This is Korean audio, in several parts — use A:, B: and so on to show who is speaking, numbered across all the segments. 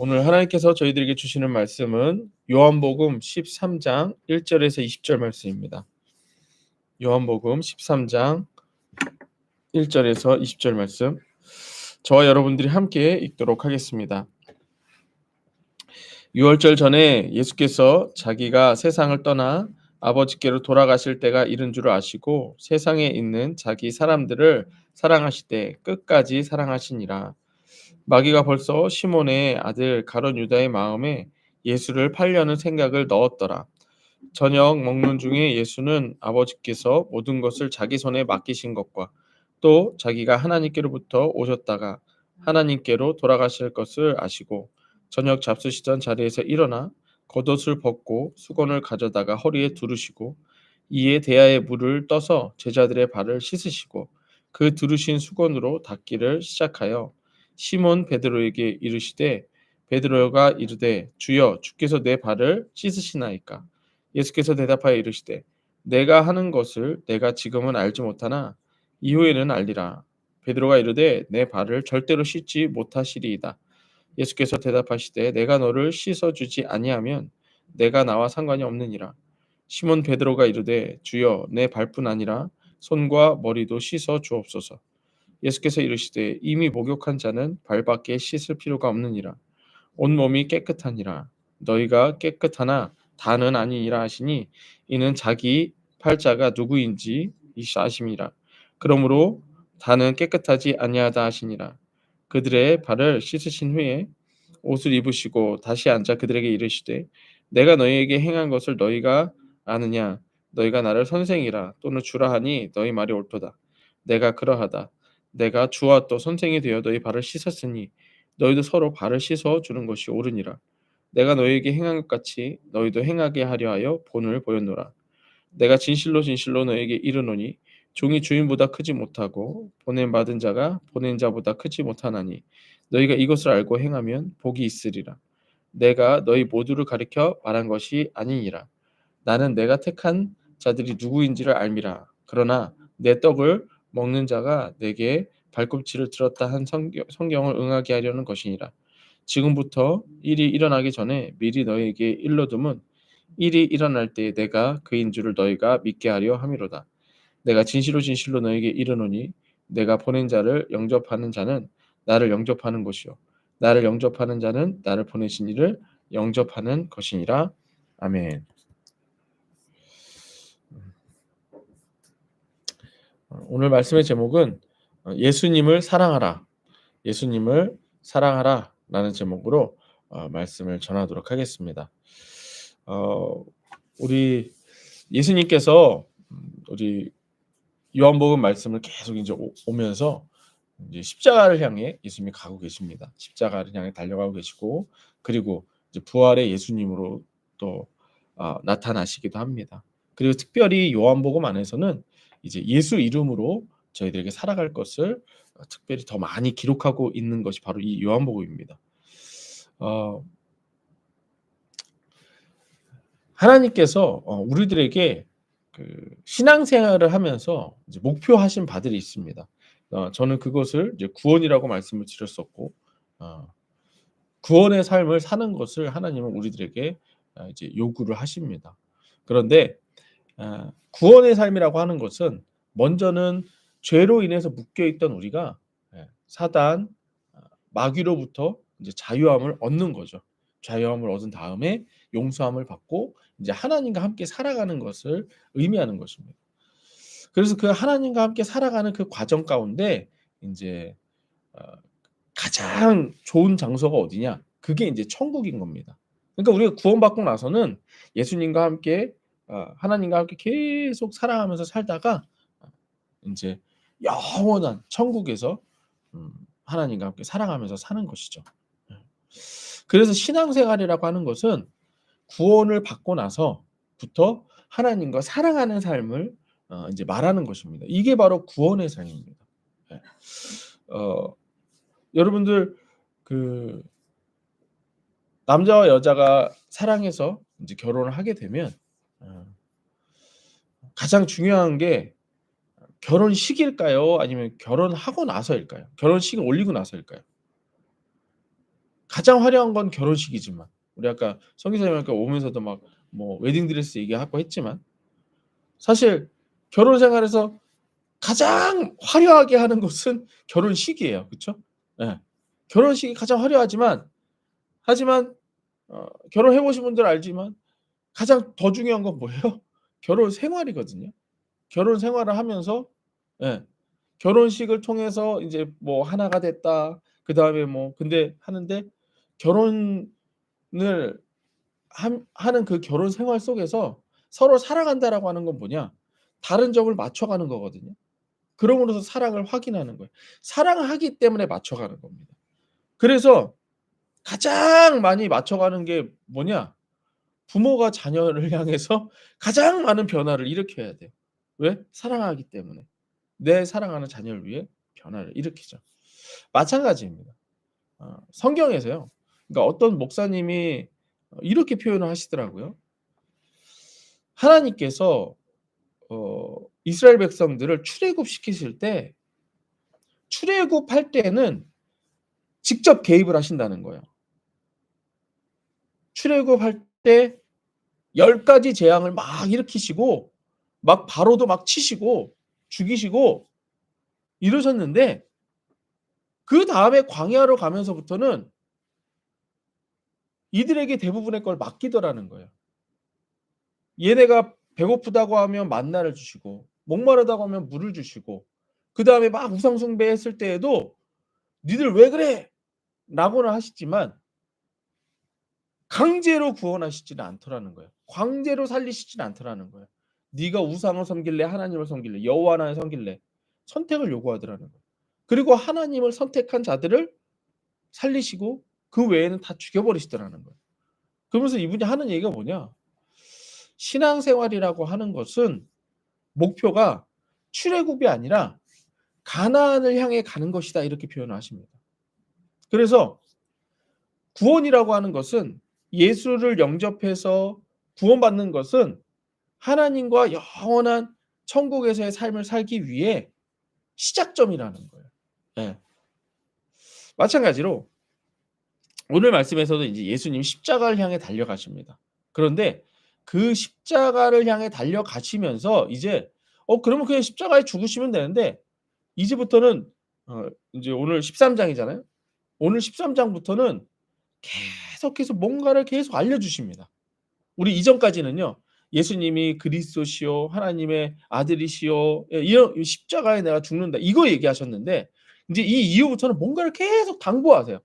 A: 오늘 하나님께서 저희들에게 주시는 말씀은 요한복음 13장 1절에서 20절 말씀입니다. 요한복음 13장 1절에서 20절 말씀, 저와 여러분들이 함께 읽도록 하겠습니다. 6월절 전에 예수께서 자기가 세상을 떠나 아버지께로 돌아가실 때가 이른 줄 아시고 세상에 있는 자기 사람들을 사랑하시되 끝까지 사랑하시니라. 마귀가 벌써 시몬의 아들 가룟 유다의 마음에 예수를 팔려는 생각을 넣었더라. 저녁 먹는 중에 예수는 아버지께서 모든 것을 자기 손에 맡기신 것과 또 자기가 하나님께로부터 오셨다가 하나님께로 돌아가실 것을 아시고 저녁 잡수시던 자리에서 일어나 겉옷을 벗고 수건을 가져다가 허리에 두르시고 이에 대야에 물을 떠서 제자들의 발을 씻으시고 그 두르신 수건으로 닦기를 시작하여 시몬 베드로에게 이르시되 베드로가 이르되 주여 주께서 내 발을 씻으시나이까. 예수께서 대답하여 이르시되 내가 하는 것을 내가 지금은 알지 못하나 이후에는 알리라. 베드로가 이르되 내 발을 절대로 씻지 못하시리이다. 예수께서 대답하시되 내가 너를 씻어 주지 아니하면 내가 나와 상관이 없느니라. 시몬 베드로가 이르되 주여 내 발뿐 아니라 손과 머리도 씻어 주옵소서. 예수께서 이르시되 이미 목욕한 자는 발밖에 씻을 필요가 없느니라. 온몸이 깨끗하니라. 너희가 깨끗하나 다는 아니니라 하시니 이는 자기 팔자가 누구인지 아심이라. 그러므로 다는 깨끗하지 아니하다 하시니라. 그들의 발을 씻으신 후에 옷을 입으시고 다시 앉아 그들에게 이르시되 내가 너희에게 행한 것을 너희가 아느냐. 너희가 나를 선생이라 또는 주라 하니 너희 말이 옳도다. 내가 그러하다. 내가 주와 또 선생이 되어 너희 발을 씻었으니 너희도 서로 발을 씻어 주는 것이 옳으니라. 내가 너희에게 행한 것 같이 너희도 행하게 하려 하여 본을 보였노라. 내가 진실로 진실로 너희에게 이르노니 종이 주인보다 크지 못하고 보냄 받은 자가 보낸 자보다 크지 못하나니 너희가 이것을 알고 행하면 복이 있으리라. 내가 너희 모두를 가리켜 말한 것이 아니니라. 나는 내가 택한 자들이 누구인지를 알미라. 그러나 내 떡을 먹는 자가 내게 발꿈치를 들었다 한 성경을 응하게 하려는 것이니라. 지금부터 일이 일어나기 전에 미리 너희에게 일러둠은 일이 일어날 때에 내가 그인 줄을 너희가 믿게 하려 함이로다. 내가 진실로 진실로 너희에게 이르노니 내가 보낸 자를 영접하는 자는 나를 영접하는 것이요 나를 영접하는 자는 나를 보내신 이를 영접하는 것이니라. 아멘. 오늘 말씀의 제목은 예수님을 사랑하라. 예수님을 사랑하라 라는 제목으로 말씀을 전하도록 하겠습니다. 우리 예수님께서 우리 요한복음 말씀을 계속 이제 오면서 이제 십자가를 향해 예수님이 가고 계십니다. 십자가를 향해 달려가고 계시고 그리고 이제 부활의 예수님으로 또 나타나시기도 합니다. 그리고 특별히 요한복음 안에서는 이제 예수 이름으로 저희들에게 살아갈 것을 특별히 더 많이 기록하고 있는 것이 바로 이 요한복음입니다. 하나님께서 우리들에게 그 신앙생활을 하면서 이제 목표하신 바들이 있습니다. 저는 그것을 이제 구원이라고 말씀을 드렸었고, 구원의 삶을 사는 것을 하나님은 우리들에게 이제 요구를 하십니다. 그런데 구원의 삶이라고 하는 것은 먼저는 죄로 인해서 묶여 있던 우리가 사단, 마귀로부터 이제 자유함을 얻는 거죠. 자유함을 얻은 다음에 용서함을 받고 이제 하나님과 함께 살아가는 것을 의미하는 것입니다. 그래서 그 하나님과 함께 살아가는 그 과정 가운데 인제 어 가장 좋은 장소가 어디냐? 그게 인제 천국인 겁니다. 그러니까 우리가 구원받고 나서는 예수님과 함께 하나님과 함께 계속 살아가면서 살다가 인제 영원한 천국에서 하나님과 함께 살아가면서 사는 것이죠. 예. 그래서 신앙생활이라고 하는 것은 구원을 받고 나서부터 하나님과 사랑하는 삶을 인제 말하는 것입니다. 이게 바로 구원의 삶입니다. 예. 어 여러분들 그 남자와 여자가 사랑해서 인제 결혼을 하게 되면 어 가장 중요한 게 결혼식일까요? 아니면 결혼하고 나서일까요? 결혼식을 올리고 나서일까요? 가장 화려한 건 결혼식이지만 우리 아까 성기사님께 오면서도 막 뭐 웨딩 드레스 얘기하고 했지만 사실 결혼 생활에서 가장 화려하게 하는 것은 결혼식이에요. 그쵸? 예. 결혼식이 가장 화려하지만 하지만 결혼해 보신 분들은 알지만 가장 더 중요한 건 뭐예요? 결혼 생활이거든요. 결혼 생활을 하면서 예. 결혼식을 통해서 인제 뭐 하나가 됐다. 그다음에 뭐 근데 하는데 결혼을 하는 그 결혼 생활 속에서 서로 사랑한다라고 하는 건 뭐냐? 다른 점을 맞춰가는 거거든요. 그럼으로써 사랑을 확인하는 거예요. 사랑하기 때문에 맞춰가는 겁니다. 그래서 가장 많이 맞춰가는 게 뭐냐? 부모가 자녀를 향해서 가장 많은 변화를 일으켜야 돼요. 왜? 사랑하기 때문에. 내 사랑하는 자녀를 위해 변화를 일으키죠. 마찬가지입니다. 성경에서요. 그러니까 어떤 목사님이 이렇게 표현을 하시더라고요. 하나님께서 이스라엘 백성들을 출애굽시키실 때 출애굽할 때는 직접 개입을 하신다는 거예요. 출애굽할 때 10 가지 재앙을 막 일으키시고 막 바로도 막 치시고 죽이시고 이러셨는데 그다음에 광야로 가면서부터는 이들에게 대부분의 걸 맡기더라는 거예요. 얘네가 배고프다고 하면 만나를 주시고 목마르다고 하면 물을 주시고 그다음에 막 우상 숭배했을 때에도 "니들 왜 그래?" 라고는 하시지만 강제로 구원하시지는 않더라는 거예요. 강제로 살리시지는 않더라는 거예요. "네가 우상을 섬길래 하나님을 섬길래 여호와 하나님을 섬길래." 선택을 요구하더라는 거예요. 그리고 하나님을 선택한 자들을 살리시고 그 외에는 다 죽여 버리시더라는 거예요. 그러면서 이분이 하는 얘기가 뭐냐? 신앙생활이라고 하는 것은 목표가 출애굽이 아니라 가나안을 향해 가는 것이다 이렇게 표현을 하십니다. 그래서 구원이라고 하는 것은 예수를 영접해서 구원받는 것은 하나님과 영원한 천국에서의 삶을 살기 위해 시작점이라는 거예요. 예. 마찬가지로 오늘 말씀에서도 인제 예수님이 십자가를 향해 달려가십니다. 그런데 그 십자가를 향해 달려가시면서 이제 그러면 그냥 십자가에 죽으시면 되는데 이제부터는 인제 오늘 13 장이잖아요. 오늘 13 장부터는 계속해서 뭔가를 계속 알려주십니다. 우리 이전까지는요. 예수님이 그리스도시요 하나님의 아들이시요 예 이런 "십자가에 내가 죽는다." 이거 얘기하셨는데 인제 이 이후부터는 뭔가를 계속 당부하세요.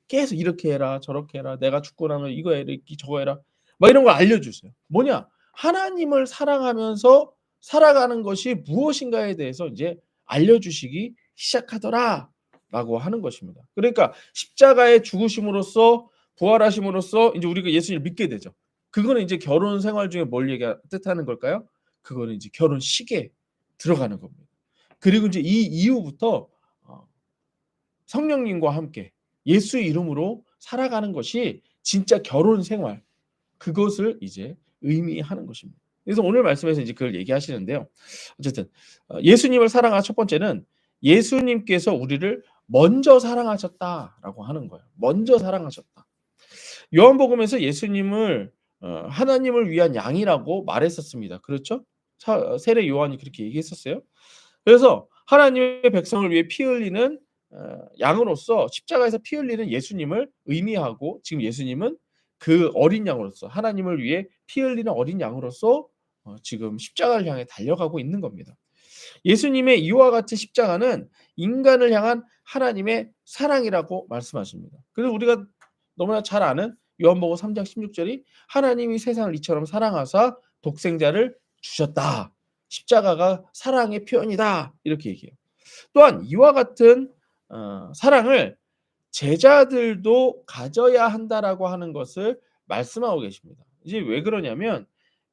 A: 계속 "이렇게 해라. 저렇게 해라. 내가 죽고 나면 이거 해라. 저거 해라." 막 이런 걸 알려주세요. 뭐냐? 하나님을 사랑하면서 살아가는 것이 무엇인가에 대해서 이제 알려주시기 시작하더라라고 하는 것입니다. 그러니까 십자가의 죽으심으로써 부활하심으로써 인제 우리가 예수님을 믿게 되죠. 그거는 인제 결혼 생활 중에 뭘 뜻하는 걸까요? 그거는 인제 결혼식에 들어가는 겁니다. 그리고 인제 이 이후부터 어 성령님과 함께 예수의 이름으로 살아가는 것이 진짜 결혼 생활 그것을 이제 의미하는 것입니다. 그래서 오늘 말씀에서 이제 그걸 얘기하시는데요. 어쨌든 예수님을 사랑한 첫 번째는 예수님께서 우리를 먼저 사랑하셨다라고 하는 거예요. 먼저 사랑하셨다. 요한복음에서 예수님을 하나님을 위한 양이라고 말했었습니다. 그렇죠? 세례 요한이 그렇게 얘기했었어요. 그래서 하나님의 백성을 위해 피 흘리는 양으로서 십자가에서 피 흘리는 예수님을 의미하고 지금 예수님은 그 어린 양으로서 하나님을 위해 피 흘리는 어린 양으로서 지금 십자가를 향해 달려가고 있는 겁니다. 예수님의 이와 같은 십자가는 인간을 향한 하나님의 사랑이라고 말씀하십니다. 그래서 우리가 너무나 잘 아는 요한복음 3장 16 절이 "하나님이 세상을 이처럼 사랑하사 독생자를 주셨다. 십자가가 사랑의 표현이다." 이렇게 얘기해요. 또한 이와 같은 사랑을 제자들도 가져야 한다라고 하는 것을 말씀하고 계십니다. 이제 왜 그러냐면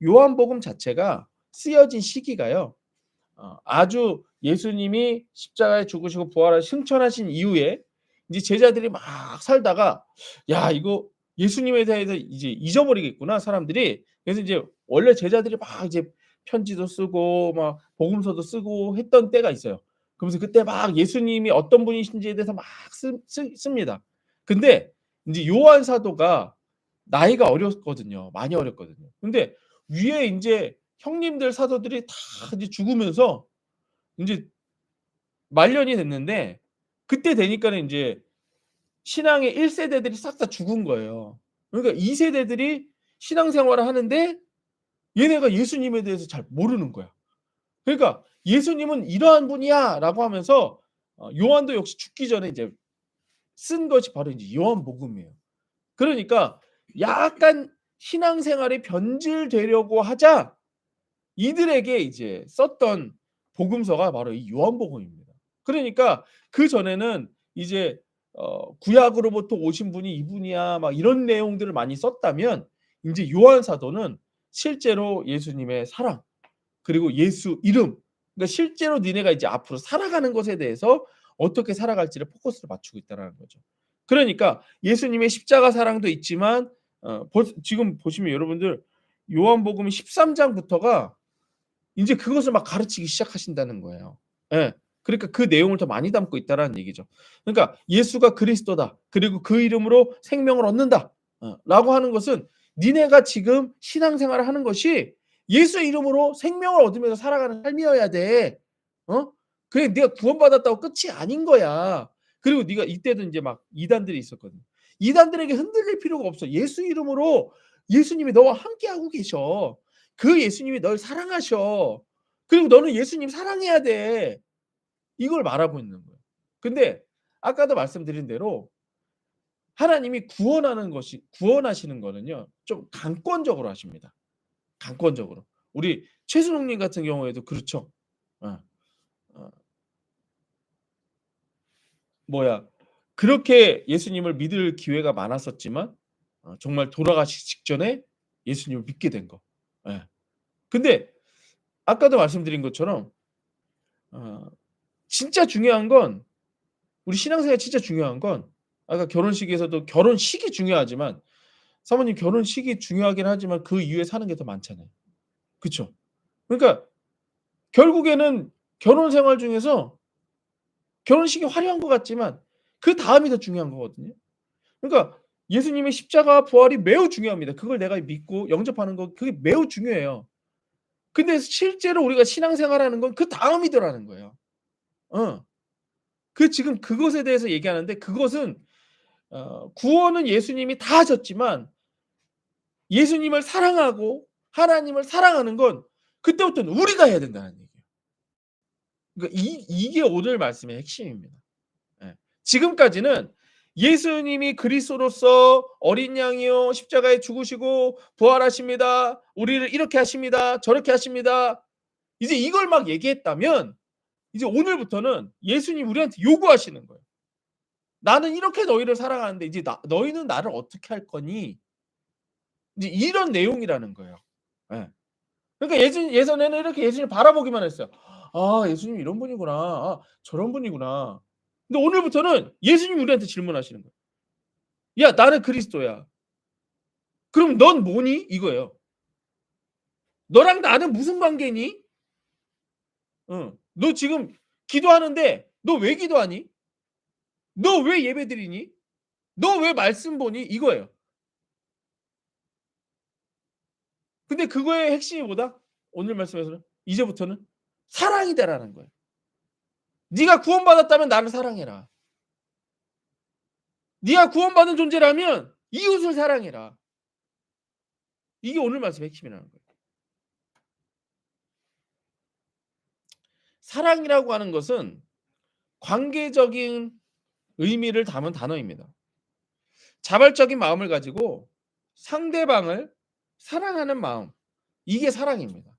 A: 요한복음 자체가 쓰여진 시기가요. 아주 예수님이 십자가에 죽으시고 부활하 승천하신 이후에 이제 제자들이 막 살다가 '야 이거 예수님에 대해서 이제 잊어버리겠구나 사람들이.' 그래서 이제 원래 제자들이 막 이제 편지도 쓰고 막 복음서도 쓰고 했던 때가 있어요. 그러면서 그때 막 예수님이 어떤 분이신지에 대해서 막 씁니다. 근데 인제 요한 사도가 나이가 어렸거든요. 많이 어렸거든요. 근데 위에 인제 형님들 사도들이 다 이제 죽으면서 인제 말년이 됐는데 그때 되니까는 인제 신앙의 1 세대들이 싹 다 죽은 거예요. 그러니까 2 세대들이 신앙생활을 하는데 얘네가 예수님에 대해서 잘 모르는 거야. 그러니까 "예수님은 이러한 분이야."라고 하면서 요한도 역시 죽기 전에 이제 쓴 것이 바로 이제 요한복음이에요. 그러니까 약간 신앙생활이 변질되려고 하자 이들에게 이제 썼던 복음서가 바로 이 요한복음입니다. 그러니까 그전에는 이제 구약으로부터 오신 분이 이분이야 막 이런 내용들을 많이 썼다면 인제 요한 사도는 실제로 예수님의 사랑 그리고 예수 이름 그러니까 실제로 니네가 이제 앞으로 살아가는 것에 대해서 어떻게 살아갈지를 포커스를 맞추고 있다라는 거죠. 그러니까 예수님의 십자가 사랑도 있지만 지금 보시면 여러분들 요한복음 13 장부터가 인제 그것을 막 가르치기 시작하신다는 거예요. 예. 그러니까 그 내용을 더 많이 담고 있다라는 얘기죠. 그러니까 "예수가 그리스도다. 그리고 그 이름으로 생명을 얻는다." 라고 하는 것은 니네가 지금 신앙생활을 하는 것이 예수 이름으로 생명을 얻으면서 살아가는 삶이어야 돼. 어? 그게 네가 구원받았다고 끝이 아닌 거야. 그리고 네가 이때도 인제 막 이단들이 있었거든. 이단들에게 흔들릴 필요가 없어. 예수 이름으로 예수님이 너와 함께하고 계셔. 그 예수님이 널 사랑하셔. 그리고 너는 예수님 사랑해야 돼. 이걸 말하고 있는 거예요. 근데 아까도 말씀드린 대로 하나님이 구원하시는 거는요. 좀 강권적으로 하십니다. 강권적으로. 우리 최순옥 님 같은 경우에도 그렇죠. 어. 어 뭐야 그렇게 예수님을 믿을 기회가 많았었지만 정말 돌아가시기 직전에 예수님을 믿게 된 거. 예. 근데 아까도 말씀드린 것처럼 어 진짜 중요한 건 우리 신앙생활 진짜 중요한 건 아까 결혼식에서도 결혼식이 중요하지만 사모님 결혼식이 중요하긴 하지만 그 이후에 사는 게 더 많잖아요. 그쵸? 그러니까 결국에는 결혼 생활 중에서 결혼식이 화려한 것 같지만 그다음이 더 중요한 거거든요. 그러니까 예수님의 십자가 부활이 매우 중요합니다. 그걸 내가 믿고 영접하는 거 그게 매우 중요해요. 근데 실제로 우리가 신앙생활하는 건 그다음이더라는 거예요. 어. 지금 그것에 대해서 얘기하는데 그것은 구원은 예수님이 다 하셨지만 예수님을 사랑하고 하나님을 사랑하는 건 그때부터는 우리가 해야 된다는 얘기예요. 그러니까 이게 오늘 말씀의 핵심입니다. 예. 지금까지는 예수님이 그리스도로서 어린 양이요 십자가에 죽으시고 부활하십니다. 우리를 이렇게 하십니다. 저렇게 하십니다. 이제 이걸 막 얘기했다면 이제 오늘부터는 예수님이 우리한테 요구하시는 거예요. "나는 이렇게 너희를 사랑하는데 이제 너희는 나를 어떻게 할 거니?" 이제 이런 내용이라는 거예요. 예. 그러니까 예전에는 이렇게 예수님을 바라보기만 했어요. '아 예수님이 이런 분이구나. 아 저런 분이구나.' 근데 오늘부터는 예수님이 우리한테 질문하시는 거예요. "야 나는 그리스도야. 그럼 넌 뭐니?" 이거예요. "너랑 나는 무슨 관계니? 너 지금 기도하는데 너 왜 기도하니? 너 왜 예배드리니? 너 왜 말씀 보니?" 이거예요. 근데 그거의 핵심이 뭐다? 오늘 말씀에서는 이제부터는 사랑이다라는 거예요. "네가 구원받았다면 나를 사랑해라. 네가 구원받은 존재라면 이웃을 사랑해라." 이게 오늘 말씀의 핵심이라는 거예요. 사랑이라고 하는 것은 관계적인 의미를 담은 단어입니다. 자발적인 마음을 가지고 상대방을 사랑하는 마음 이게 사랑입니다.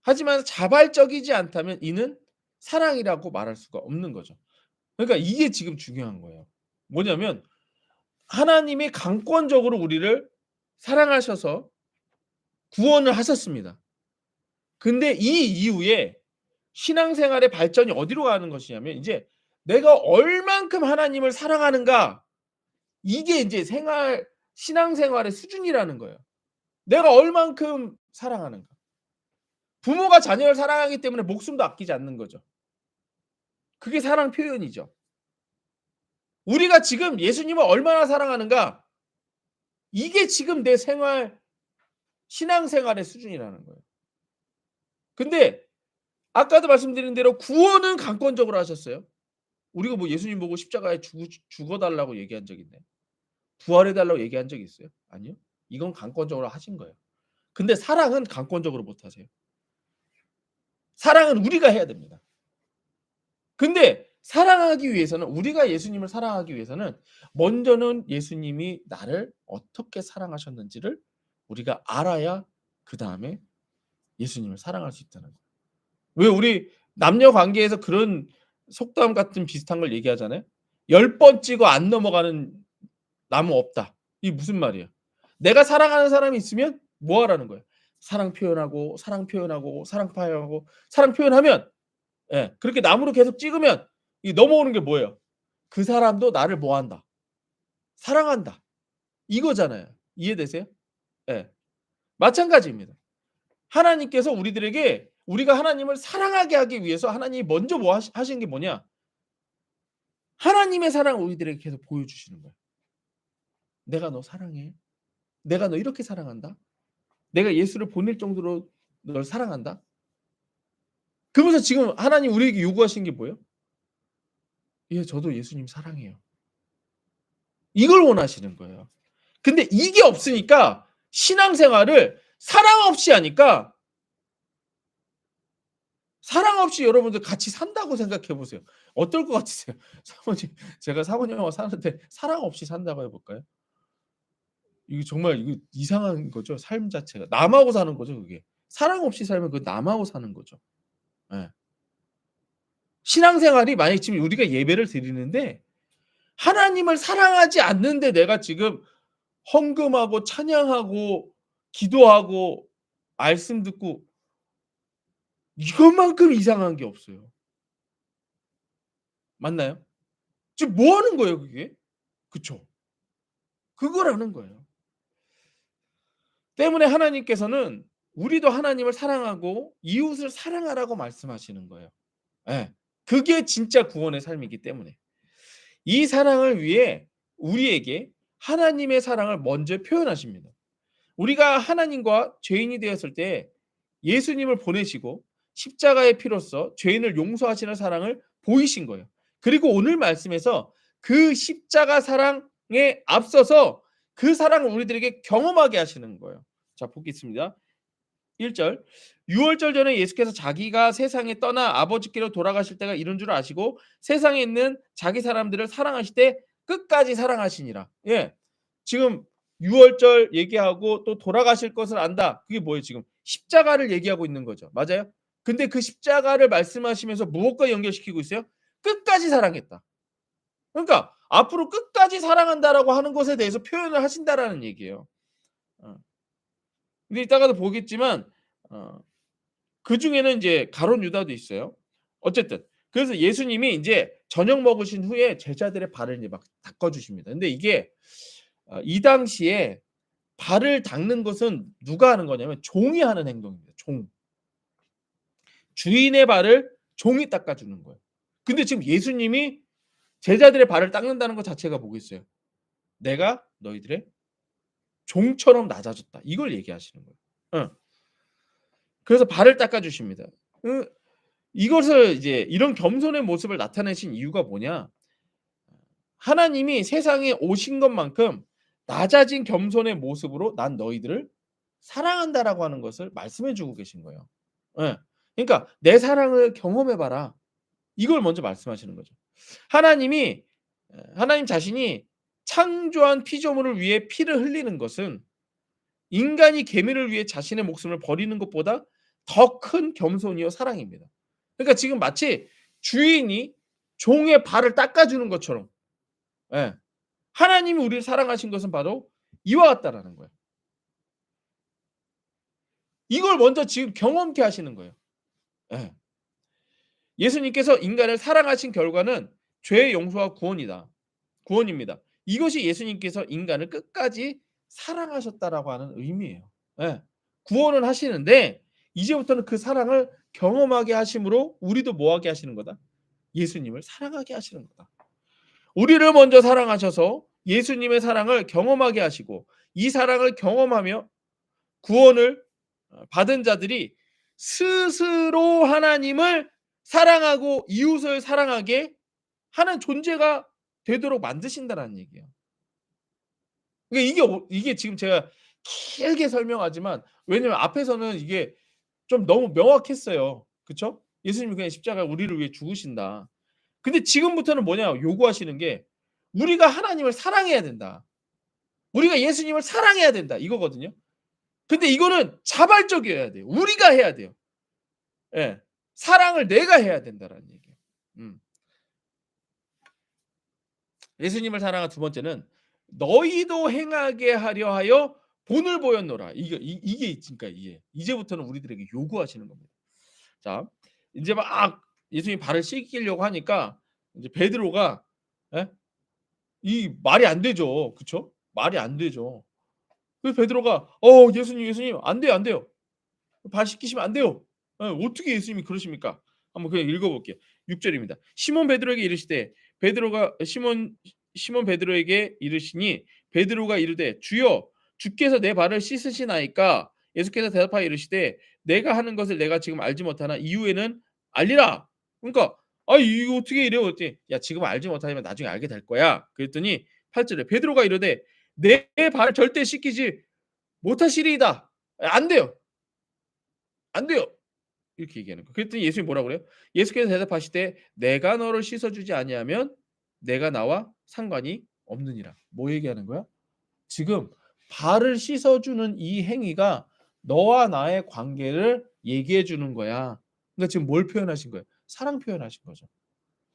A: 하지만 자발적이지 않다면 이는 사랑이라고 말할 수가 없는 거죠. 그러니까 이게 지금 중요한 거예요. 뭐냐면 하나님이 강권적으로 우리를 사랑하셔서 구원을 하셨습니다. 근데 이 이후에 신앙생활의 발전이 어디로 가는 것이냐면 이제 '내가 얼만큼 하나님을 사랑하는가.' 이게 인제 신앙생활의 수준이라는 거예요. 내가 얼만큼 사랑하는가. 부모가 자녀를 사랑하기 때문에 목숨도 아끼지 않는 거죠. 그게 사랑 표현이죠. 우리가 지금 예수님을 얼마나 사랑하는가? 이게 지금 내 생활 신앙생활의 수준이라는 거예요. 근데 아까도 말씀드린 대로 구원은 강권적으로 하셨어요. 우리가 뭐 예수님 보고 십자가에 죽어 달라고 얘기한 적 있나요? 부활해 달라고 얘기한 적이 있어요? 아니요. 이건 강권적으로 하신 거예요. 근데 사랑은 강권적으로 못 하세요. 사랑은 우리가 해야 됩니다. 근데 사랑하기 위해서는 우리가 예수님을 사랑하기 위해서는 먼저는 예수님이 나를 어떻게 사랑하셨는지를 우리가 알아야 그다음에 예수님을 사랑할 수 있다는 거예요. 왜 우리 남녀 관계에서 그런 속담 같은 비슷한 걸 얘기하잖아요. "열 번 찍어 안 넘어가는 나무 없다." 이게 무슨 말이에요? 내가 사랑하는 사람이 있으면 뭐 하라는 거예요? 사랑 표현하고, 사랑 표현하고, 사랑 표현하고, 사랑 표현하면 예 그렇게 나무로 계속 찍으면 이 넘어오는 게 뭐예요? 그 사람도 나를 뭐 한다? 사랑한다. 이거잖아요. 이해되세요? 예. 마찬가지입니다. 하나님께서 우리들에게 우리가 하나님을 사랑하게 하기 위해서 하나님이 먼저 뭐 하신 게 뭐냐? 하나님의 사랑을 우리들에게 계속 보여주시는 거예요. "내가 너 사랑해. 내가 너 이렇게 사랑한다. 내가 예수를 보낼 정도로 널 사랑한다." 그러면서 지금 하나님 우리에게 요구하시는 게 뭐예요? "예 저도 예수님 사랑해요." 이걸 원하시는 거예요. 근데 이게 없으니까 신앙생활을 사랑 없이 하니까 사랑 없이 여러분들 같이 산다고 생각해 보세요. 어떨 것 같으세요? 사모님 제가 사모님하고 사는데 사랑 없이 산다고 해 볼까요? 이게 정말 이거 이상한 거죠, 삶 자체가. 남하고 사는 거죠, 그게. 사랑 없이 살면 그건 남하고 사는 거죠. 예. 신앙생활이 만약에 지금 우리가 예배를 드리는데 하나님을 사랑하지 않는데 내가 지금 헌금하고 찬양하고 기도하고 말씀 듣고 이것만큼 이상한 게 없어요. 맞나요? 지금 뭐 하는 거예요, 그게? 그쵸. 그거라는 거예요. 때문에 하나님께서는 우리도 하나님을 사랑하고 이웃을 사랑하라고 말씀하시는 거예요. 예. 그게 진짜 구원의 삶이기 때문에. 이 사랑을 위해 우리에게 하나님의 사랑을 먼저 표현하십니다. 우리가 하나님과 죄인이 되었을 때 예수님을 보내시고 십자가의 피로써 죄인을 용서하시는 사랑을 보이신 거예요. 그리고 오늘 말씀에서 그 십자가 사랑에 앞서서 그 사랑을 우리들에게 경험하게 하시는 거예요. 자 보겠습니다. 1 절. 유월절 전에 예수께서 자기가 세상에 떠나 아버지께로 돌아가실 때가 이른 줄 아시고 세상에 있는 자기 사람들을 사랑하실 때 끝까지 사랑하시니라. 예. 지금 유월절 얘기하고 또 돌아가실 것을 안다. 그게 뭐예요 지금? 십자가를 얘기하고 있는 거죠. 맞아요? 근데 그 십자가를 말씀하시면서 무엇과 연결시키고 있어요? 끝까지 사랑했다. 그러니까 앞으로 끝까지 사랑한다라고 하는 것에 대해서 표현을 하신다라는 얘기예요. 어. 근데 이따가도 보겠지만 어 그중에는 인제 가룟 유다도 있어요. 어쨌든 그래서 예수님이 인제 저녁 먹으신 후에 제자들의 발을 인제 막 닦아 주십니다. 근데 이게 이 당시에 발을 닦는 것은 누가 하는 거냐면 종이 하는 행동입니다. 종. 주인의 발을 종이 닦아 주는 거예요. 근데 지금 예수님이 제자들의 발을 닦는다는 것 자체가 뭐겠어요? '내가 너희들의 종처럼 낮아졌다.' 이걸 얘기하시는 거예요. 어. 그래서 발을 닦아 주십니다. 이것을 이제 이런 겸손의 모습을 나타내신 이유가 뭐냐? 하나님이 세상에 오신 것만큼 낮아진 겸손의 모습으로 "난 너희들을 사랑한다."라고 하는 것을 말씀해 주고 계신 거예요. 예. 그러니까 "내 사랑을 경험해 봐라." 이걸 먼저 말씀하시는 거죠. 하나님이 하나님 자신이 창조한 피조물을 위해 피를 흘리는 것은 인간이 계미를 위해 자신의 목숨을 버리는 것보다 더 큰 겸손이요 사랑입니다. 그러니까 지금 마치 주인이 종의 발을 닦아 주는 것처럼 예. 하나님이 우리를 사랑하신 것은 바로 이와 같다라는 거예요. 이걸 먼저 지금 경험케 하시는 거예요. 예. 예수님께서 인간을 사랑하신 결과는 죄의 용서와 구원이다. 구원입니다. 이것이 예수님께서 인간을 끝까지 사랑하셨다라고 하는 의미예요. 예. 구원을 하시는데 이제부터는 그 사랑을 경험하게 하심으로 우리도 뭐 하게 하시는 거다? 예수님을 사랑하게 하시는 거다. 우리를 먼저 사랑하셔서 예수님의 사랑을 경험하게 하시고 이 사랑을 경험하며 구원을 받은 자들이 스스로 하나님을 사랑하고 이웃을 사랑하게 하는 존재가 되도록 만드신다라는 얘기예요. 그러니까 이게 지금 제가 길게 설명하지만 왜냐면 앞에서는 이게 좀 너무 명확했어요. 그쵸? 예수님이 그냥 십자가에 우리를 위해 죽으신다. 근데 지금부터는 뭐냐 요구하시는 게 우리가 하나님을 사랑해야 된다. 우리가 예수님을 사랑해야 된다. 이거거든요. 근데 이거는 자발적이어야 돼요. 우리가 해야 돼요. 예. 사랑을 내가 해야 된다라는 얘기예요. 음. 예수님을 사랑한 두 번째는 너희도 행하게 하려 하여 본을 보였노라. 이게 그러니까 이게 이제부터는 우리들에게 요구하시는 겁니다. 자, 인제 막 예수님이 발을 씻기려고 하니까 이제 베드로가 예? 이 말이 안 되죠. 그쵸? 말이 안 되죠. 그래서 베드로가 예수님, 예수님 안 돼요, 안 돼요. 발 씻기시면 안 돼요. 예 어떻게 예수님이 그러십니까? 한번 그냥 읽어 볼게요. 6 절입니다. 시몬 베드로에게 이르시되 베드로가 시몬 베드로에게 이르시니 베드로가 이르되 주여 주께서 내 발을 씻으시나이까 예수께서 대답하여 이르시되 내가 하는 것을 내가 지금 알지 못하나 이후에는 알리라. 그러니까 이거 어떻게 이래요? 그랬더니 야 지금 알지 못하지만 나중에 알게 될 거야. 그랬더니 8 절에 베드로가 이르되 내 발을 절대 씻기지 못하시리이다. 안 돼요. 안 돼요. 이렇게 얘기하는 거예요. 그랬더니 예수님이 뭐라고 그래요? 예수께서 대답하시되 내가 너를 씻어 주지 아니하면 내가 나와 상관이 없느니라. 뭐 얘기하는 거야? 지금 발을 씻어 주는 이 행위가 너와 나의 관계를 얘기해 주는 거야. 그러니까 지금 뭘 표현하신 거예요? 사랑 표현하신 거죠.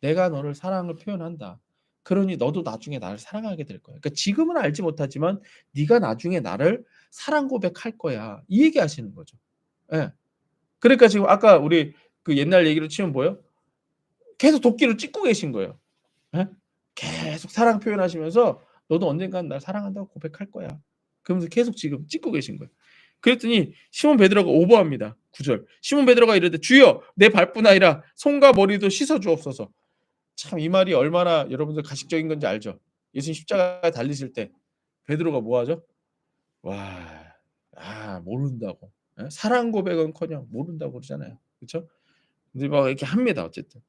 A: 내가 너를 사랑을 표현한다. 그러니 너도 나중에 나를 사랑하게 될 거야. 그러니까 지금은 알지 못하지만 네가 나중에 나를 사랑 고백할 거야. 이 얘기하시는 거죠. 예. 그러니까 지금 아까 우리 그 옛날 얘기로 치면 뭐예요? 계속 도끼로 찍고 계신 거예요. 예? 계속 사랑 표현하시면서 "너도 언젠가는 날 사랑한다고 고백할 거야." 그러면서 계속 지금 찍고 계신 거예요. 그랬더니 시몬 베드로가 오버합니다. 9 절. 시몬 베드로가 이르되 "주여 내 발뿐 아니라 손과 머리도 씻어 주옵소서." 참 이 말이 얼마나 여러분들 가식적인 건지 알죠? 예수님 십자가에 달리실 때 베드로가 뭐 하죠? 와. 모른다고. 예? 사랑 고백은커녕 모른다고 그러잖아요. 그쵸? 근데 막 이렇게 합니다 어쨌든.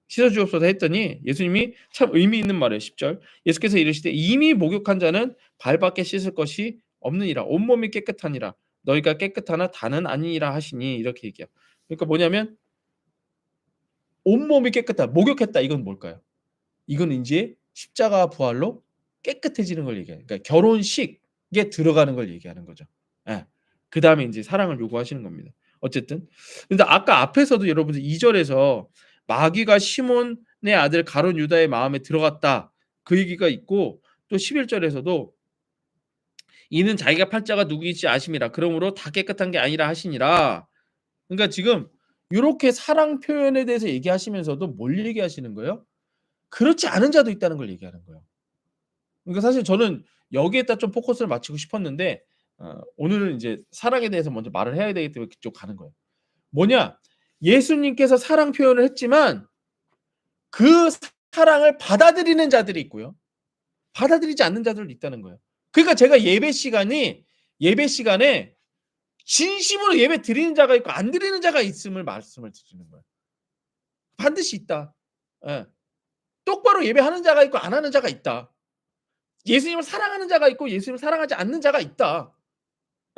A: "씻어 주옵소서." 했더니 예수님이 참 의미 있는 말이에요. 10 절. 예수께서 이르시되 "이미 목욕한 자는 발밖에 씻을 것이 없느니라. 온몸이 깨끗하니라. 너희가 깨끗하나 다는 아니니라 하시니." 이렇게 얘기해요. 그러니까 뭐냐면 온몸이 깨끗하다. 목욕했다 이건 뭘까요? 이건 인제 십자가 부활로 깨끗해지는 걸 얘기해요. 그러니까 결혼식에 들어가는 걸 얘기하는 거죠. 예. 그다음에 인제 사랑을 요구하시는 겁니다. 어쨌든 근데 아까 앞에서도 여러분들 2 절에서 마귀가 시몬의 아들 가룟 유다의 마음에 들어갔다. 그 얘기가 있고 또 11 절에서도 이는 자기가 팔자가 누구인지 아심이라. 그러므로 다 깨끗한 게 아니라 하시니라. 그러니까 지금 요렇게 사랑 표현에 대해서 얘기하시면서도 뭘 얘기하시는 거예요? 그렇지 않은 자도 있다는 걸 얘기하는 거예요. 그러니까 사실 저는 여기에다 좀 포커스를 맞추고 싶었는데 오늘은 인제 사랑에 대해서 먼저 말을 해야 되기 때문에 그쪽 가는 거예요. 뭐냐? 예수님께서 사랑 표현을 했지만 그 사랑을 받아들이는 자들이 있고요. 받아들이지 않는 자들도 있다는 거예요. 그러니까 제가 예배 시간에 진심으로 예배 드리는 자가 있고 안 드리는 자가 있음을 말씀을 드리는 거예요. 반드시 있다. 예. 똑바로 예배하는 자가 있고 안 하는 자가 있다. 예수님을 사랑하는 자가 있고 예수님을 사랑하지 않는 자가 있다.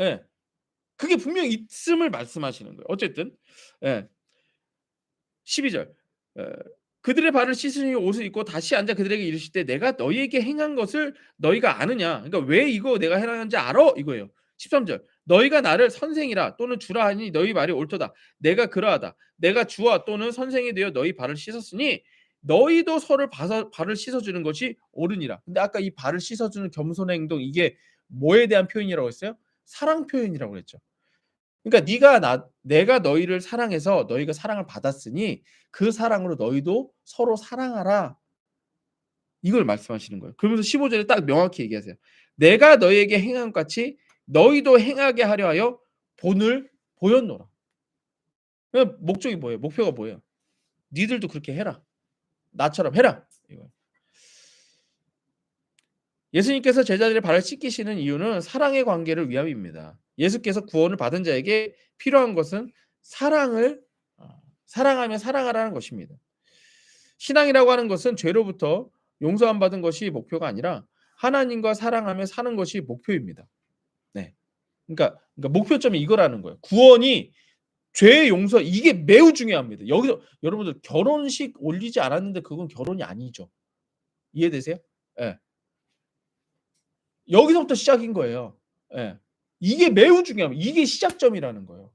A: 예. 그게 분명히 있음을 말씀하시는 거예요. 어쨌든 예. 12 절. 어 그들의 발을 씻으시니 옷을 입고 다시 앉아 그들에게 이르시되 "내가 너희에게 행한 것을 너희가 아느냐?" 그러니까 "왜 이거 내가 행하는지 알아?" 이거예요. 13 절. "너희가 나를 선생이라 또는 주라 하니 너희 말이 옳도다. 내가 그러하다. 내가 주와 또는 선생이 되어 너희 발을 씻었으니 너희도 서로 발을 씻어 주는 것이 옳으니라." 근데 아까 이 발을 씻어 주는 겸손의 행동 이게 뭐에 대한 표현이라고 했어요? 사랑 표현이라고 그랬죠. 그러니까 내가 너희를 사랑해서 너희가 사랑을 받았으니 그 사랑으로 너희도 서로 사랑하라. 이걸 말씀하시는 거예요. 그러면서 15 절에 딱 명확히 얘기하세요. 내가 너희에게 행한 것 같이 너희도 행하게 하려 하여 본을 보였노라. 목적이 뭐예요? 목표가 뭐예요? 니들도 그렇게 해라. 나처럼 해라. 이거예요. 예수님께서 제자들의 발을 씻기시는 이유는 사랑의 관계를 위함입니다. 예수께서 구원을 받은 자에게 필요한 것은 사랑을 사랑하며 살아가라는 것입니다. 신앙이라고 하는 것은 죄로부터 용서함 받은 것이 목표가 아니라 하나님과 사랑하며 사는 것이 목표입니다. 네. 그러니까 목표점이 이거라는 거예요. 구원이 죄의 용서 이게 매우 중요합니다. 여기서 여러분들 결혼식 올리지 않았는데 그건 결혼이 아니죠. 이해되세요? 예. 여기서부터 시작인 거예요. 예. 이게 매우 중요합니다. 이게 시작점이라는 거예요.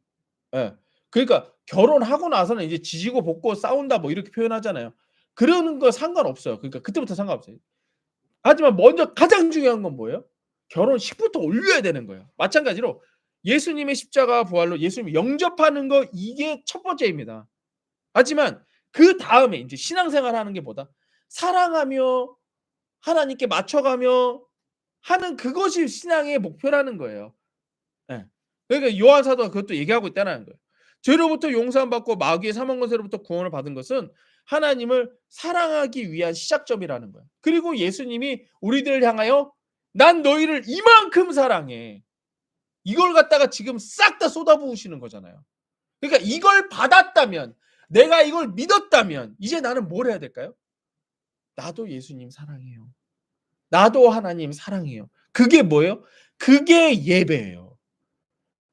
A: 예. 그러니까 결혼하고 나서는 이제 지지고 볶고 싸운다 뭐 이렇게 표현하잖아요. 그러는 거 상관없어요. 그러니까 그때부터 상관없어요. 하지만 먼저 가장 중요한 건 뭐예요? 결혼식부터 올려야 되는 거예요. 마찬가지로 예수님의 십자가 부활로 예수님을 영접하는 거 이게 첫 번째입니다. 하지만 그다음에 인제 신앙생활하는 게 뭐다? 사랑하며 하나님께 맞춰가며 하는 그것이 신앙의 목표라는 거예요. 예. 그러니까 요한 사도가 그것도 얘기하고 있다는 거예요. 죄로부터 용서함 받고 마귀의 사망 권세로부터 구원을 받은 것은 하나님을 사랑하기 위한 시작점이라는 거예요. 그리고 예수님이 우리들을 향하여 "난 너희를 이만큼 사랑해." 이걸 갖다가 지금 싹 다 쏟아부으시는 거잖아요. 그러니까 이걸 받았다면 내가 이걸 믿었다면 이제 나는 뭘 해야 될까요? 나도 예수님 사랑해요. 나도 하나님 사랑해요. 그게 뭐예요? 그게 예배예요.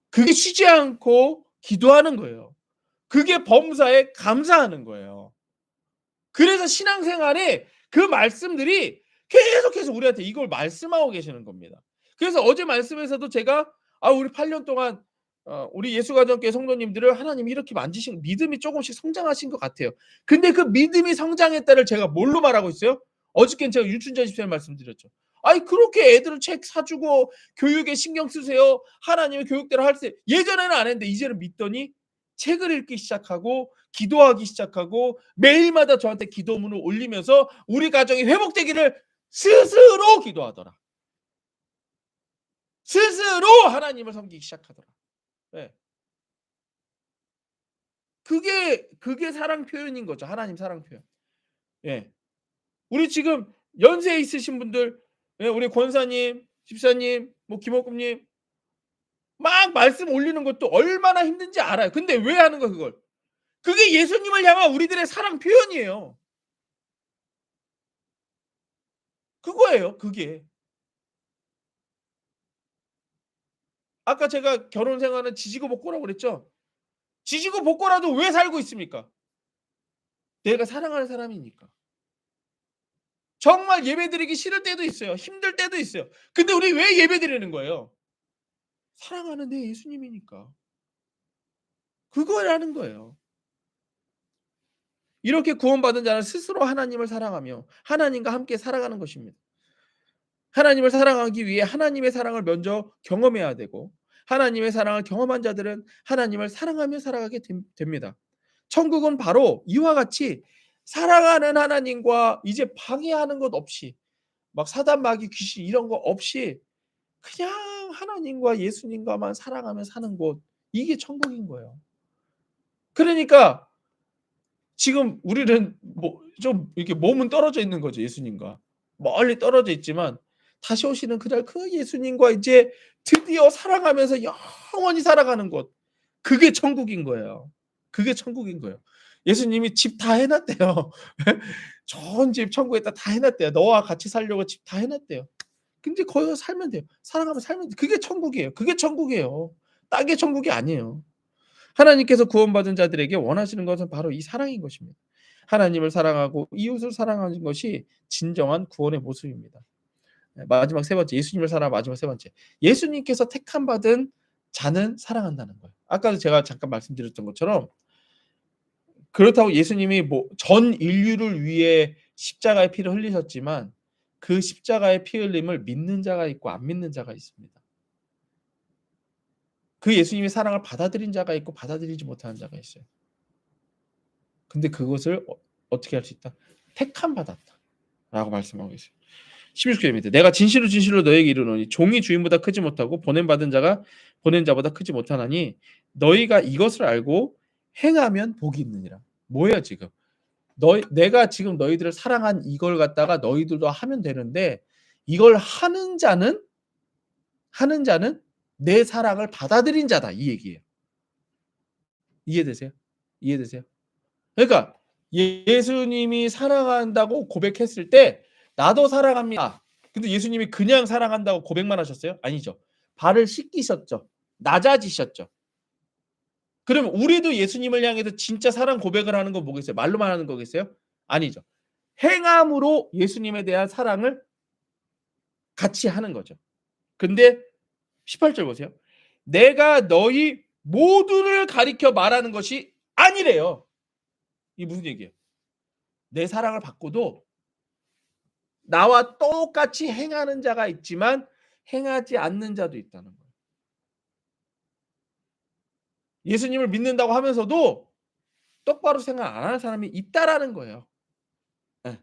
A: 그게 쉬지 않고 기도하는 거예요. 그게 범사에 감사하는 거예요. 그래서 신앙생활에 그 말씀들이 계속해서 우리한테 이걸 말씀하고 계시는 겁니다. 그래서 어제 말씀에서도 제가 우리 8년 동안 우리 예수가정교회 성도님들을 하나님이 이렇게 만지신 믿음이 조금씩 성장하신 것 같아요. 근데 그 믿음이 성장했다를 제가 뭘로 말하고 있어요? 어저께는 제가 유춘자 집사님 말씀드렸죠. 아니 그렇게 애들을 책 사주고 교육에 신경 쓰세요. 하나님의 교육대로 할 때 예전에는 안 했는데 이제는 믿더니 책을 읽기 시작하고 기도하기 시작하고 매일마다 저한테 기도문을 올리면서 우리 가정이 회복되기를 스스로 기도하더라. 스스로 하나님을 섬기기 시작하더라. 예. 그게 사랑 표현인 거죠. 하나님 사랑 표현. 예. 우리 지금 연세 있으신 분들 예 우리 권사님, 집사님, 뭐 김옥금님 막 말씀 올리는 것도 얼마나 힘든지 알아요. 근데 왜 하는 거야 그걸? 그게 예수님을 향한 우리들의 사랑 표현이에요. 그거예요 그게. 아까 제가 결혼 생활은 지지고 볶고라고 그랬죠? 지지고 볶고라도 왜 살고 있습니까? 내가 사랑하는 사람이니까. 정말 예배드리기 싫을 때도 있어요. 힘들 때도 있어요. 근데 우리 왜 예배드리는 거예요? 사랑하는 내 예수님이니까. 그거라는 거예요. 이렇게 구원받은 자는 스스로 하나님을 사랑하며 하나님과 함께 살아가는 것입니다. 하나님을 사랑하기 위해 하나님의 사랑을 먼저 경험해야 되고 하나님의 사랑을 경험한 자들은 하나님을 사랑하며 살아가게 됩니다. 천국은 바로 이와 같이 사랑하는 하나님과 이제 방해하는 것 없이 막 사단 마귀 귀신 이런 거 없이 그냥 하나님과 예수님과만 사랑하며 사는 곳 이게 천국인 거예요. 그러니까 지금 우리는 뭐 좀 이렇게 몸은 떨어져 있는 거죠, 예수님과. 멀리 떨어져 있지만 다시 오시는 그날 그 예수님과 이제 드디어 사랑하면서 영원히 살아가는 곳. 그게 천국인 거예요. 그게 천국인 거예요. 예수님이 집 다 해 놨대요. 좋은 집 천국에다 다 해 놨대요. 너와 같이 살려고 집 다 해 놨대요. 근데 거기서 살면 돼요. 사랑하며 살면 돼. 그게 천국이에요. 그게 천국이에요. 딴 게 천국이 아니에요. 하나님께서 구원받은 자들에게 원하시는 것은 바로 이 사랑인 것입니다. 하나님을 사랑하고 이웃을 사랑하는 것이 진정한 구원의 모습입니다. 마지막 세 번째 예수님을 사랑 마지막 세 번째. 예수님께서 택함 받은 자는 사랑한다는 거예요. 아까도 제가 잠깐 말씀드렸던 것처럼 그렇다고 예수님이 뭐 전 인류를 위해 십자가의 피를 흘리셨지만 그 십자가의 피 흘림을 믿는 자가 있고 안 믿는 자가 있습니다. 그 예수님의 사랑을 받아들인 자가 있고 받아들이지 못하는 자가 있어요. 근데 그것을 어떻게 할 수 있다? 택함 받았다라고 말씀하고 있어요. 16절입니다. 내가 진실로 진실로 너에게 이르노니 종이 주인보다 크지 못하고 보냄 받은 자가 보낸 자보다 크지 못하나니 너희가 이것을 알고 행하면 복이 있느니라. 뭐예요 지금? 내가 지금 너희들을 사랑한 이걸 갖다가 너희들도 하면 되는데 이걸 하는 자는 내 사랑을 받아들인 자다 이 얘기예요. 이해되세요? 이해되세요? 그러니까 예수님이 사랑한다고 고백했을 때 나도 사랑합니다. 근데 예수님이 그냥 사랑한다고 고백만 하셨어요? 아니죠. 발을 씻기셨죠. 낮아지셨죠. 그럼 우리도 예수님을 향해서 진짜 사랑 고백을 하는 건 뭐겠어요? 말로만 하는 거겠어요? 아니죠. 행함으로 예수님에 대한 사랑을 같이 하는 거죠. 근데 18절 보세요. 내가 너희 모두를 가리켜 말하는 것이 아니래요. 이게 무슨 얘기예요? 내 사랑을 받고도 나와 똑같이 행하는 자가 있지만 행하지 않는 자도 있다는 거예요. 예수님을 믿는다고 하면서도 똑바로 생각 안 하는 사람이 있다라는 거예요. 예.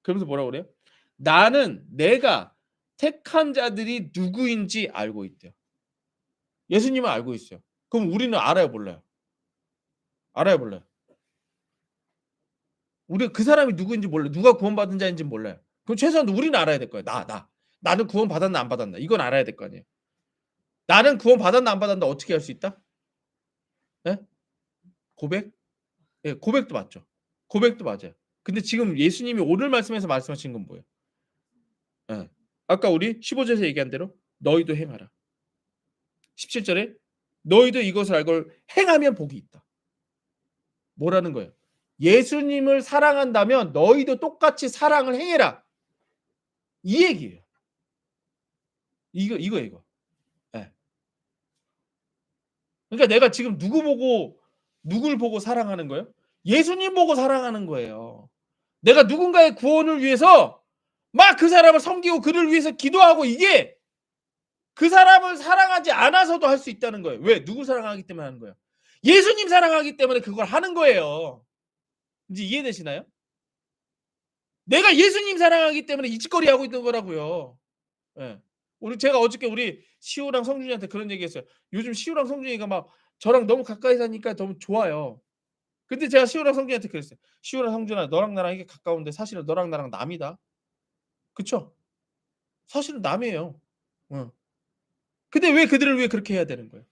A: 그러면서 뭐라고 그래요? 나는 내가 택한 자들이 누구인지 알고 있대요. 예수님은 알고 있어요. 그럼 우리는 알아요, 몰라요? 알아요, 몰라요? 우리가 그 사람이 누구인지 몰라요. 누가 구원받은 자인지 몰라요. 그럼 최소한 우리는 알아야 될 거예요. 나는 구원받았나 안 받았나 이건 알아야 될 거 아니에요. 나는 구원받았나 안 받았나 어떻게 알 수 있다? 예? 고백? 예, 고백도 맞죠. 고백도 맞아요. 근데 지금 예수님이 오늘 말씀에서 말씀하신 건 뭐예요? 예. 아까 우리 15절에서 얘기한 대로 너희도 행하라. 17절에 너희도 이것을 알고 행하면 복이 있다. 뭐라는 거예요? 예수님을 사랑한다면 너희도 똑같이 사랑을 행해라. 이 얘기예요. 이거. 예. 그러니까 내가 지금 누굴 보고 사랑하는 거예요? 예수님 보고 사랑하는 거예요. 내가 누군가의 구원을 위해서 막 그 사람을 섬기고 그를 위해서 기도하고 이게 그 사람을 사랑하지 않아서도 할 수 있다는 거예요. 왜? 누구 사랑하기 때문에 하는 거예요? 예수님 사랑하기 때문에 그걸 하는 거예요. 이제 이해되시나요? 내가 예수님 사랑하기 때문에 이 짓거리 하고 있는 거라고요. 예. 제가 어저께 우리 시호랑 성준이한테 그런 얘기했어요. 요즘 시호랑 성준이가 막 저랑 너무 가까이 사니까 너무 좋아요. 근데 제가 시호랑 성준이한테 그랬어요. 시호랑 성준아 너랑 나랑 이게 가까운데 사실은 너랑 나랑 남이다. 그쵸? 사실은 남이에요. 어. 근데 왜 그들을 위해 그렇게 해야 되는 거예요?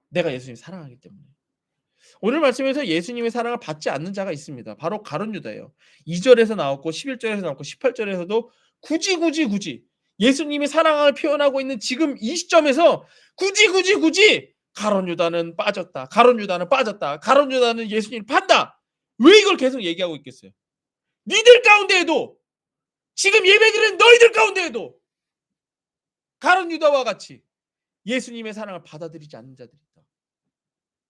A: 내가 예수님 사랑하기 때문에. 오늘 말씀에서 예수님의 사랑을 받지 않는 자가 있습니다. 바로 가룟 유다예요. 2 절에서 나왔고 11 절에서 나왔고 18 절에서도 굳이 예수님이 사랑을 표현하고 있는 지금 이 시점에서 굳이 가룟 유다는 빠졌다. 가룟 유다는 빠졌다. 가룟 유다는 예수님을 판다. 왜 이걸 계속 얘기하고 있겠어요? 니들 가운데에도 지금 예배드리는 너희들 가운데에도 가룟 유다와 같이 예수님의 사랑을 받아들이지 않는 자들이 있다.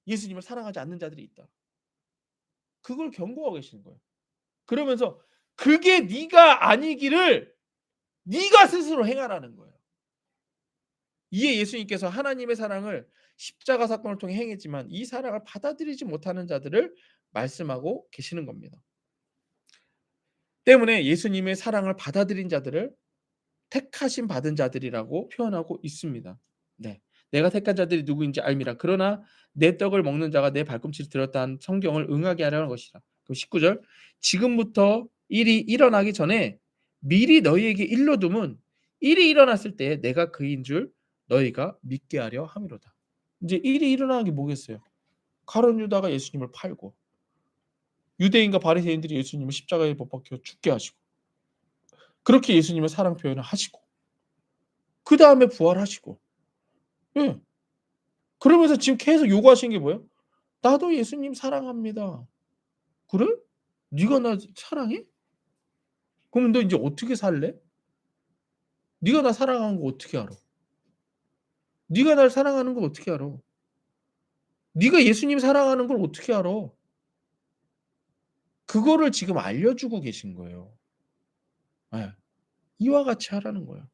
A: 예수님을 사랑하지 않는 자들이 있다. 그걸 경고하고 계시는 거예요. 그러면서 그게 네가 아니기를 네가 스스로 행하라는 거예요. 이에 예수님께서 하나님의 사랑을 십자가 사건을 통해 행했지만 이 사랑을 받아들이지 못하는 자들을 말씀하고 계시는 겁니다. 때문에 예수님의 사랑을 받아들인 자들을 택하심 받은 자들이라고 표현하고 있습니다. 네. 내가 택한 자들이 누구인지 알미라. 그러나 내 떡을 먹는 자가 내 발꿈치를 들었다 한 성경을 응하게 하려는 것이라. 그럼 19절 지금부터 일이 일어나기 전에 미리 너희에게 일러둠은 일이 일어났을 때 내가 그인 줄 너희가 믿게 하려 함이로다. 이제 일이 일어나는 게 뭐겠어요? 가룟 유다가 예수님을 팔고 유대인과 바리새인들이 예수님을 십자가에 못 박혀 죽게 하시고 그렇게 예수님의 사랑 표현을 하시고 그다음에 부활하시고 예. 그러면서 지금 계속 요구하시는 게 뭐예요? "나도 예수님 사랑합니다." "그래? 네가 나 사랑해? 그럼 너 인제 어떻게 살래? 네가 나 사랑하는 거 어떻게 알아? 네가 날 사랑하는 걸 어떻게 알아? 네가 예수님 사랑하는 걸 어떻게 알아?" 그거를 지금 알려주고 계신 거예요. 예. 이와 같이 하라는 거예요.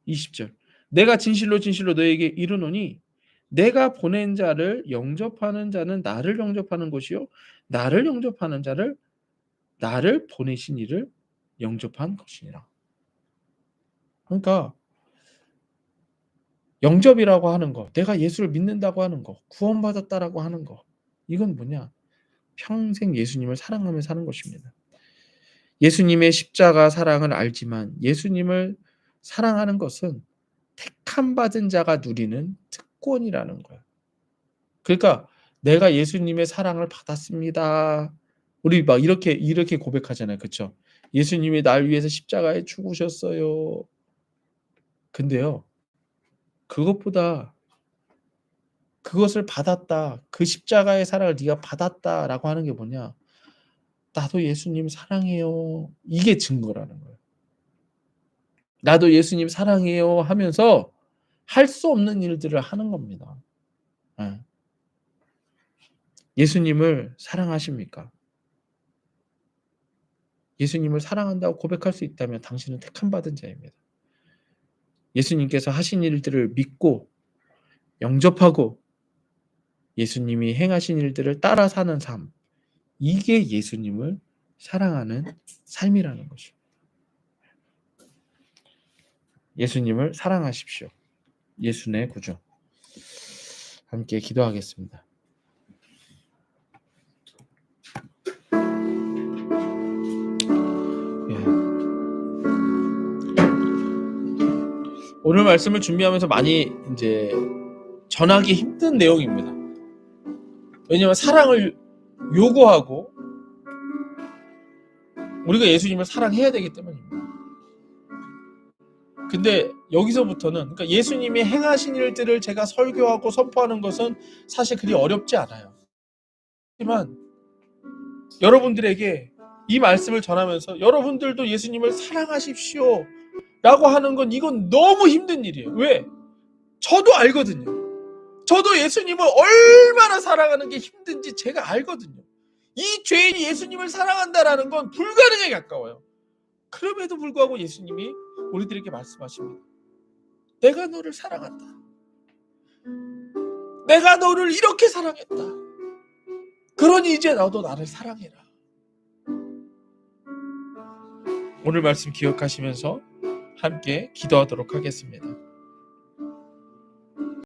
A: 20 절. "내가 진실로 너희에게 이르노니 내가 보낸 자를 영접하는 자는 나를 영접하는 것이요 나를 영접하는 자를 나를 보내신 이를 영접한 것이니라." 그러니까 영접이라고 하는 거, 내가 예수를 믿는다고 하는 거, 구원받았다라고 하는 거 이건 뭐냐? 평생 예수님을 사랑하며 사는 것입니다. 예수님의 십자가 사랑을 알지만 예수님을 사랑하는 것은 택함 받은 자가 누리는 특권이라는 거야. 그러니까 내가 예수님의 사랑을 받았습니다. 우리 막 이렇게 고백하잖아요. 그쵸? 예수님이 날 위해서 십자가에 죽으셨어요. 근데요, 그것보다 그것을 받았다. 그 십자가의 사랑을 네가 받았다라고 하는 게 뭐냐? 나도 예수님 사랑해요. 이게 증거라는 거예요. 나도 예수님 사랑해요 하면서 할 수 없는 일들을 하는 겁니다. 예. 예수님을 사랑하십니까? 예수님을 사랑한다고 고백할 수 있다면 당신은 택함 받은 자입니다. 예수님께서 하신 일들을 믿고 영접하고 예수님이 행하신 일들을 따라 사는 삶. 이게 예수님을 사랑하는 삶이라는 것이죠. 예수님을 사랑하십시오. 예수의 구주. 함께 기도하겠습니다. 예. 오늘 말씀을 준비하면서 많이 이제 전하기 힘든 내용입니다. 왜냐하면 사랑을 요구하고 우리가 예수님을 사랑해야 되기 때문입니다. 근데 여기서부터는 그러니까 예수님이 행하신 일들을 제가 설교하고 선포하는 것은 사실 그리 어렵지 않아요. 하지만 여러분들에게 이 말씀을 전하면서 여러분들도 예수님을 사랑하십시오 라고 하는 건 이건 너무 힘든 일이에요. 왜? 저도 알거든요. 저도 예수님을 얼마나 사랑하는 게 힘든지 제가 알거든요. 이 죄인이 예수님을 사랑한다라는 건 불가능에 가까워요. 그럼에도 불구하고 예수님이 우리들에게 말씀하십니다. 내가 너를 사랑한다. 내가 너를 이렇게 사랑했다. 그러니 이제 너도 나를 사랑해라. 오늘 말씀 기억하시면서 함께 기도하도록 하겠습니다.